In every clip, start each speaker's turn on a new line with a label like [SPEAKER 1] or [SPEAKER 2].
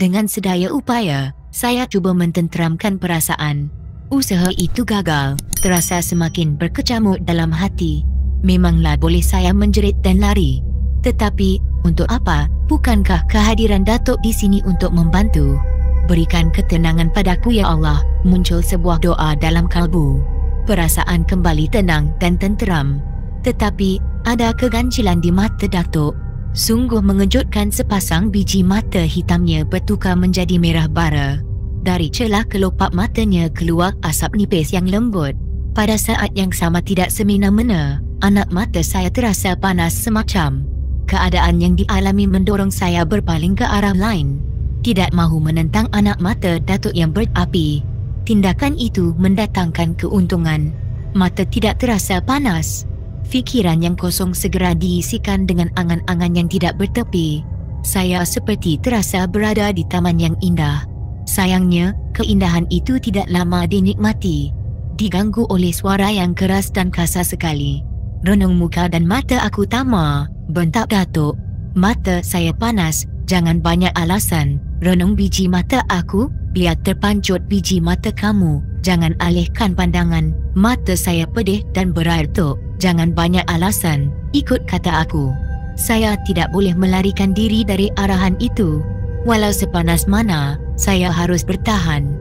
[SPEAKER 1] Dengan sedaya upaya, saya cuba mententeramkan perasaan. Usaha itu gagal, terasa semakin berkecamuk dalam hati. Memanglah boleh saya menjerit dan lari. Tetapi, untuk apa? Bukankah kehadiran Datuk di sini untuk membantu? Berikan ketenangan padaku ya Allah, muncul sebuah doa dalam kalbu. Perasaan kembali tenang dan tenteram. Tetapi, ada keganjilan di mata Datuk. Sungguh mengejutkan, sepasang biji mata hitamnya bertukar menjadi merah bara. Dari celah kelopak matanya keluar asap nipis yang lembut. Pada saat yang sama tidak semena-mena, anak mata saya terasa panas semacam. Keadaan yang dialami mendorong saya berpaling ke arah lain. Tidak mahu menentang anak mata Datuk yang berapi. Tindakan itu mendatangkan keuntungan. Mata tidak terasa panas. Fikiran yang kosong segera diisikan dengan angan-angan yang tidak bertepi. Saya seperti terasa berada di taman yang indah. Sayangnya, keindahan itu tidak lama dinikmati. Diganggu oleh suara yang keras dan kasar sekali. Renung muka dan mata aku tamar, bentak Datuk. Mata saya panas, jangan banyak alasan. Renung biji mata aku, biar terpancut biji mata kamu. Jangan alihkan pandangan. Mata saya pedih dan berair tok. Jangan banyak alasan, ikut kata aku. Saya tidak boleh melarikan diri dari arahan itu. Walau sepanas mana, saya harus bertahan.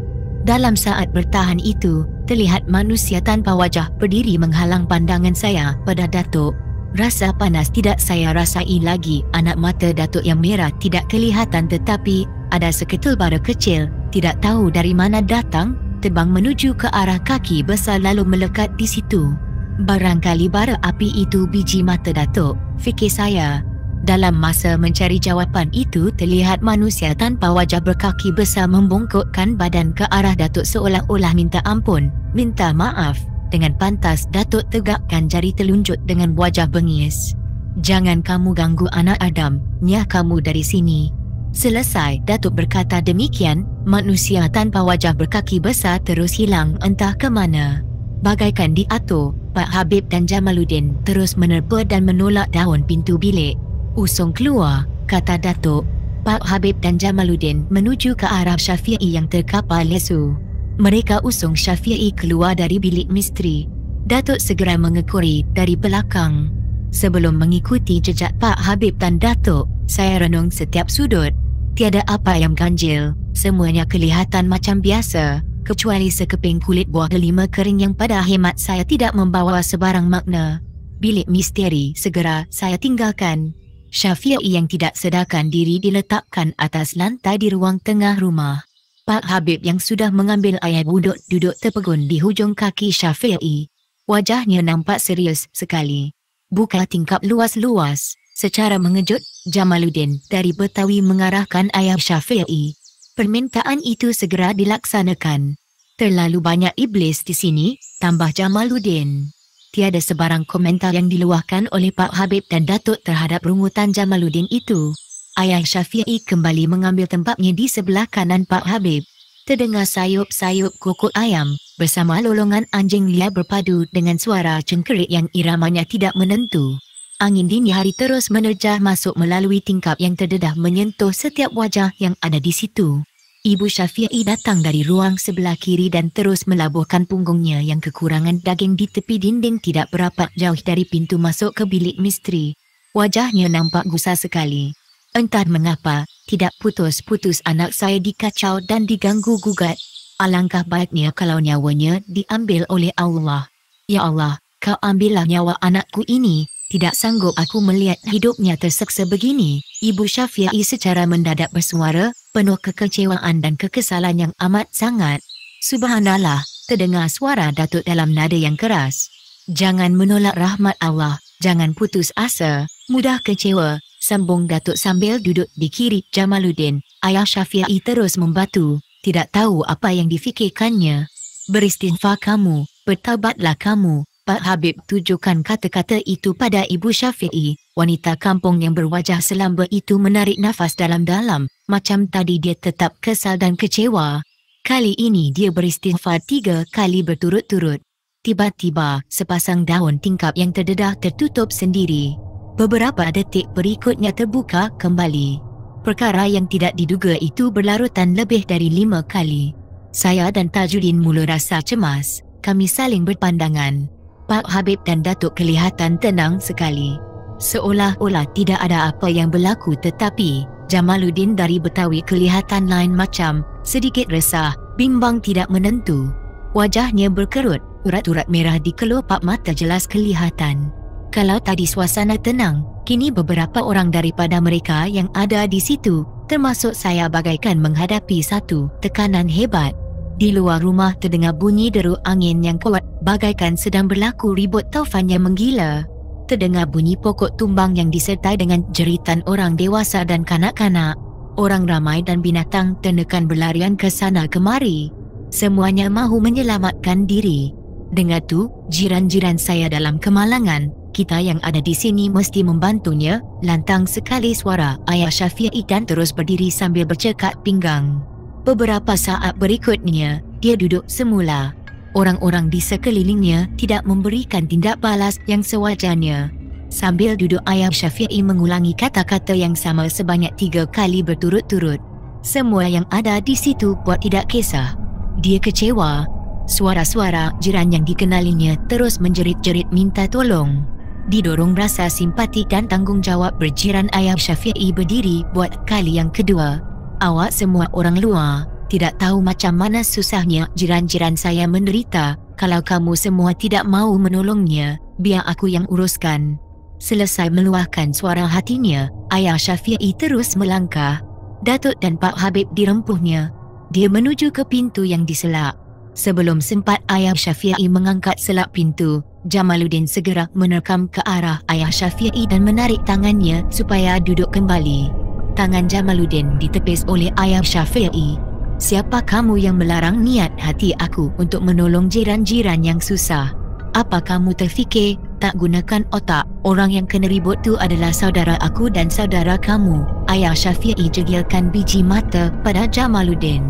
[SPEAKER 1] Dalam saat bertahan itu, terlihat manusia tanpa wajah berdiri menghalang pandangan saya pada Datuk. Rasa panas tidak saya rasai lagi. Anak mata Datuk yang merah tidak kelihatan, tetapi ada seketul bara kecil, tidak tahu dari mana datang, terbang menuju ke arah kaki besar lalu melekat di situ. Barangkali bara api itu biji mata Datuk, fikir saya. Dalam masa mencari jawapan itu, terlihat manusia tanpa wajah berkaki besar membongkokkan badan ke arah Datuk seolah-olah minta ampun, minta maaf. Dengan pantas Datuk tegakkan jari telunjuk dengan wajah bengis. Jangan kamu ganggu anak Adam, nyah kamu dari sini. Selesai Datuk berkata demikian, manusia tanpa wajah berkaki besar terus hilang entah ke mana. Bagaikan diatur, Pak Habib dan Jamaluddin terus menerpa dan menolak daun pintu bilik. Usung keluar, kata Datuk. Pak Habib dan Jamaluddin menuju ke arah Syafi'i yang terkapar lesu. Mereka usung Syafi'i keluar dari bilik misteri. Datuk segera mengekori dari belakang. Sebelum mengikuti jejak Pak Habib dan Datuk, saya renung setiap sudut. Tiada apa yang ganjil, semuanya kelihatan macam biasa, kecuali sekeping kulit buah delima kering yang pada hemat saya tidak membawa sebarang makna. Bilik misteri segera saya tinggalkan. Syafi'i yang tidak sedarkan diri diletakkan atas lantai di ruang tengah rumah. Pak Habib yang sudah mengambil air wuduk duduk terpegun di hujung kaki Syafi'i. Wajahnya nampak serius sekali. Buka tingkap luas-luas. Secara mengejut, Jamaluddin dari Betawi mengarahkan ayah Syafi'i. Permintaan itu segera dilaksanakan. Terlalu banyak iblis di sini, tambah Jamaluddin. Tiada sebarang komentar yang diluahkan oleh Pak Habib dan Datuk terhadap rungutan Jamaluddin itu. Ayah Syafi'i kembali mengambil tempatnya di sebelah kanan Pak Habib. Terdengar sayup-sayup kokok ayam bersama lolongan anjing liar berpadu dengan suara cengkerik yang iramanya tidak menentu. Angin dini hari terus menerjah masuk melalui tingkap yang terdedah menyentuh setiap wajah yang ada di situ. Ibu Syafi'i datang dari ruang sebelah kiri dan terus melabuhkan punggungnya yang kekurangan daging di tepi dinding tidak berapa jauh dari pintu masuk ke bilik misteri. Wajahnya nampak gusar sekali. Entah mengapa, tidak putus-putus anak saya dikacau dan diganggu gugat. Alangkah baiknya kalau nyawanya diambil oleh Allah. Ya Allah, kau ambillah nyawa anakku ini. Tidak sanggup aku melihat hidupnya terseksa begini. Ibu Syafi'i secara mendadak bersuara, penuh kekecewaan dan kekesalan yang amat sangat. Subhanallah, terdengar suara Datuk dalam nada yang keras. Jangan menolak rahmat Allah, jangan putus asa, mudah kecewa, sambung Datuk sambil duduk di kiri Jamaluddin. Ayah Syafi'i terus membatu, tidak tahu apa yang difikirkannya. Beristighfar kamu, bertaubatlah kamu. Pak Habib tujukan kata-kata itu pada Ibu Syafi'i. Wanita kampung yang berwajah selamba itu menarik nafas dalam-dalam. Macam tadi dia tetap kesal dan kecewa. Kali ini dia beristighfar 3 kali berturut-turut. Tiba-tiba, sepasang daun tingkap yang terdedah tertutup sendiri. Beberapa detik berikutnya terbuka kembali. Perkara yang tidak diduga itu berlarutan lebih dari 5 kali. Saya dan Tajuddin mula rasa cemas. Kami saling berpandangan. Pak Habib dan Datuk kelihatan tenang sekali. Seolah-olah tidak ada apa yang berlaku, tetapi Jamaluddin dari Betawi kelihatan lain macam, sedikit resah, bimbang tidak menentu. Wajahnya berkerut, urat-urat merah di kelopak mata jelas kelihatan. Kalau tadi suasana tenang, kini beberapa orang daripada mereka yang ada di situ, termasuk saya, bagaikan menghadapi satu tekanan hebat. Di luar rumah terdengar bunyi deru angin yang kuat, bagaikan sedang berlaku ribut taufan yang menggila. Terdengar bunyi pokok tumbang yang disertai dengan jeritan orang dewasa dan kanak-kanak. Orang ramai dan binatang ternekan berlarian ke sana kemari. Semuanya mahu menyelamatkan diri. Dengar tu, jiran-jiran saya dalam kemalangan. Kita yang ada di sini mesti membantunya. Lantang sekali suara Ayah Syafi'i dan terus berdiri sambil bercekak pinggang. Beberapa saat berikutnya, dia duduk semula. Orang-orang di sekelilingnya tidak memberikan tindak balas yang sewajarnya. Sambil duduk, Ayah Syafi'i mengulangi kata-kata yang sama sebanyak 3 kali berturut-turut. Semua yang ada di situ buat tidak kisah. Dia kecewa. Suara-suara jiran yang dikenalinya terus menjerit-jerit minta tolong. Didorong rasa simpati dan tanggungjawab, berjiran Ayah Syafi'i berdiri buat kali yang kedua. Awak semua orang luar tidak tahu macam mana susahnya jiran-jiran saya menderita. Kalau kamu semua tidak mahu menolongnya, biar aku yang uruskan. Selesai meluahkan suara hatinya, Ayah Syafi'i terus melangkah. Datuk dan Pak Habib dirempuhnya. Dia menuju ke pintu yang diselak. Sebelum sempat Ayah Syafi'i mengangkat selak pintu, Jamaluddin segera menerkam ke arah Ayah Syafi'i dan menarik tangannya supaya duduk kembali. Tangan Jamaluddin ditepis oleh Ayah Syafi'i. Siapa kamu yang melarang niat hati aku untuk menolong jiran-jiran yang susah? Apa kamu terfikir tak gunakan otak? Orang yang kena ribut tu adalah saudara aku dan saudara kamu. Ayah Syafi'i jegilkan biji mata pada Jamaluddin.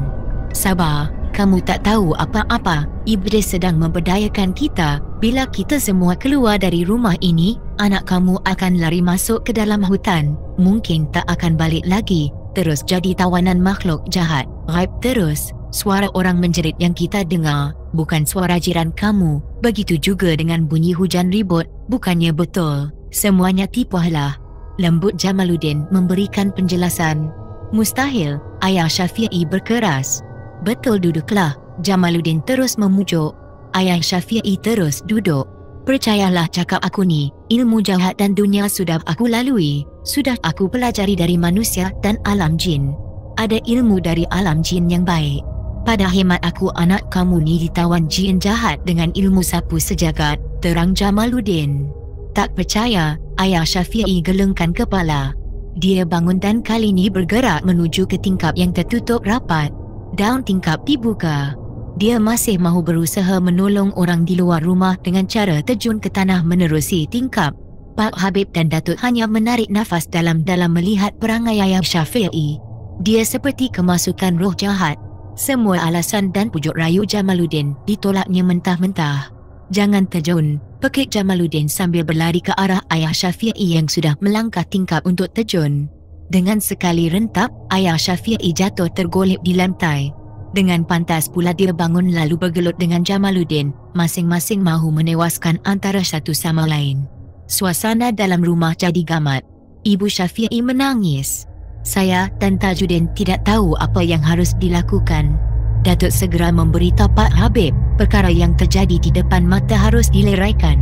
[SPEAKER 1] Sabar. Kamu tak tahu apa-apa. Iblis sedang memberdayakan kita. Bila kita semua keluar dari rumah ini, anak kamu akan lari masuk ke dalam hutan. Mungkin tak akan balik lagi. Terus jadi tawanan makhluk jahat. Raib terus. Suara orang menjerit yang kita dengar bukan suara jiran kamu. Begitu juga dengan bunyi hujan ribut. Bukannya betul. Semuanya tipulah. Lembut Jamaluddin memberikan penjelasan. Mustahil. Ayah Syafi'i berkeras. Betul, duduklah. Jamaluddin terus memujuk. Ayah Syafi'i terus duduk. Percayalah cakap aku ni, ilmu jahat dan dunia sudah aku lalui. Sudah aku pelajari dari manusia dan alam jin. Ada ilmu dari alam jin yang baik. Pada hemat aku, anak kamu ni ditawan jin jahat dengan ilmu sapu sejagat, terang Jamaluddin. Tak percaya, Ayah Syafi'i gelengkan kepala. Dia bangun dan kali ni bergerak menuju ke tingkap yang tertutup rapat. Daun tingkap dibuka. Dia masih mahu berusaha menolong orang di luar rumah dengan cara terjun ke tanah menerusi tingkap. Pak Habib dan Datuk hanya menarik nafas dalam-dalam melihat perangai Ayah Syafi'i. Dia seperti kemasukan roh jahat. Semua alasan dan pujuk rayu Jamaluddin ditolaknya mentah-mentah. Jangan terjun, pekik Jamaluddin sambil berlari ke arah Ayah Syafi'i yang sudah melangkah tingkap untuk terjun. Dengan sekali rentap, Ayah Syafi'i jatuh tergolek di lantai. Dengan pantas pula dia bangun lalu bergelut dengan Jamaluddin. Masing-masing mahu menewaskan antara satu sama lain. Suasana dalam rumah jadi gamat. Ibu Syafi'i menangis. Saya dan Tajuddin tidak tahu apa yang harus dilakukan. Datuk segera memberitahu Pak Habib, perkara yang terjadi di depan mata harus dileraikan.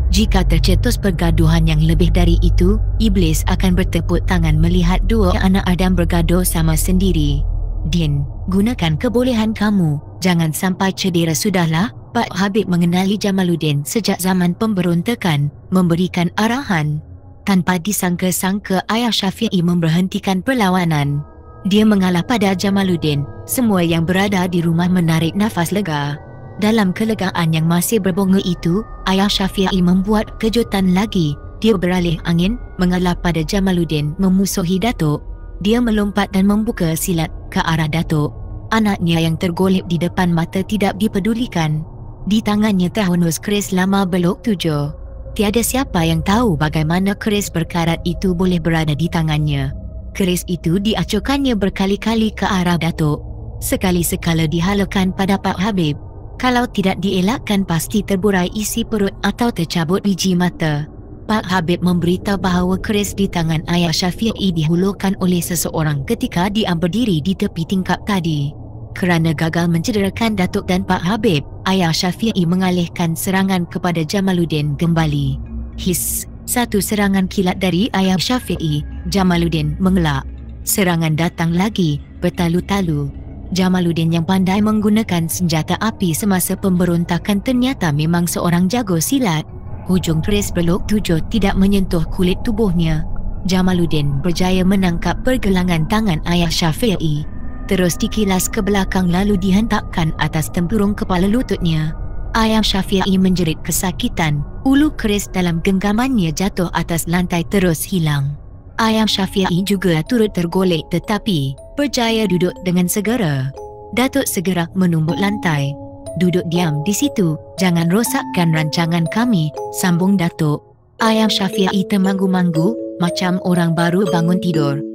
[SPEAKER 1] Jika tercetus pergaduhan yang lebih dari itu, iblis akan bertepuk tangan melihat dua anak Adam bergaduh sama sendiri. Din, gunakan kebolehan kamu. Jangan sampai cedera. Sudahlah. Pak Habib mengenali Jamaluddin sejak zaman pemberontakan, memberikan arahan. Tanpa disangka-sangka Ayah Syafi'i memberhentikan perlawanan. Dia mengalah pada Jamaluddin. Semua yang berada di rumah menarik nafas lega. Dalam kelegaan yang masih berbonga itu, Ayah Syafi'i membuat kejutan lagi. Dia beralih angin, mengalah pada Jamaluddin memusuhi Datuk. Dia melompat dan membuka silat ke arah Datuk. Anaknya yang tergolek di depan mata tidak dipedulikan. Di tangannya terhunus keris lama belok 7. Tiada siapa yang tahu bagaimana keris berkarat itu boleh berada di tangannya. Keris itu diacukannya berkali-kali ke arah Datuk. Sekali-sekala dihalakan pada Pak Habib. Kalau tidak dielakkan pasti terburai isi perut atau tercabut biji mata. Pak Habib memberitahu bahawa keris di tangan ayah Syafi'i dihulurkan oleh seseorang ketika dia berdiri di tepi tingkap tadi. Kerana gagal mencederakan Datuk dan Pak Habib, ayah Syafi'i mengalihkan serangan kepada Jamaluddin kembali. His, satu serangan kilat dari ayah Syafi'i. Jamaluddin mengelak. Serangan datang lagi, bertalu-talu. Jamaluddin yang pandai menggunakan senjata api semasa pemberontakan ternyata memang seorang jago silat. Hujung keris berlok 7 tidak menyentuh kulit tubuhnya. Jamaluddin berjaya menangkap pergelangan tangan ayah Syafi'i. Terus dikilas ke belakang lalu dihentakkan atas tempurung kepala lututnya. Ayah Syafi'i menjerit kesakitan. Ulu keris dalam genggamannya jatuh atas lantai terus hilang. Ayah Syafi'i juga turut tergolek tetapi berjaya duduk dengan segera. Datuk segera menumbuk lantai. Duduk diam di situ, jangan rosakkan rancangan kami, sambung Datuk. Ayah Syafi'i termanggu-manggu macam orang baru bangun tidur.